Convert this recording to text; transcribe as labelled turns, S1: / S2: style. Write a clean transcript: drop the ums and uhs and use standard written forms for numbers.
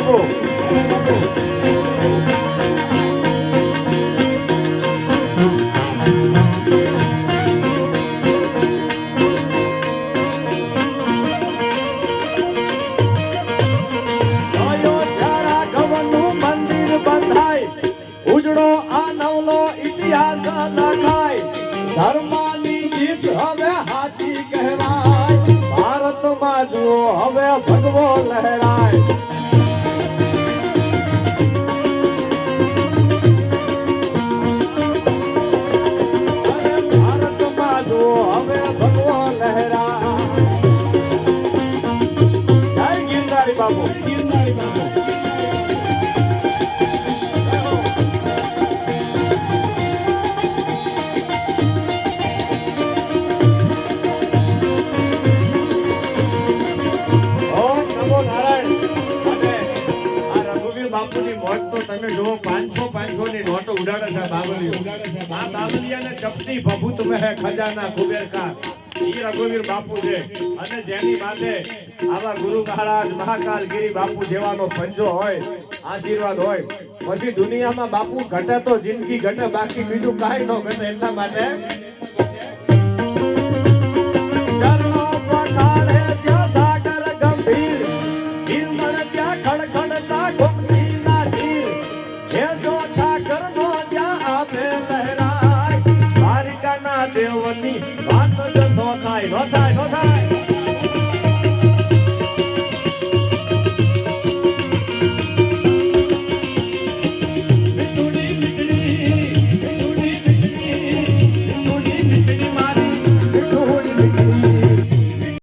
S1: બાબુ ધર્મની જીત હવે હાથી કહેવાય ભારતમાં જુઓ હવે ભગવો લહેરાય ભારતમાં જુઓ હવે ભગવો લહેરાય જય ગિરનારી બાબુ ગિરનારી બાબુ બાપુની મોત તો તમે જો 500 ની નોટો ઉડાડે છે બાબલિયો આ બાબલિયાને ચપટી ભભૂત મે હે ખજાના કુબેર કા ઈ રઘુવીર બાપુ છે અને જેની માથે આવા ગુરુ મહારાજ મહાકાલગીરી બાપુ જેવાનો પંજો હોય આશીર્વાદ હોય પછી દુનિયામાં બાપુ ઘટે તો જિંદગી ઘટે બાકી બીજું કાંઈ ન ઘટે એટલા માટે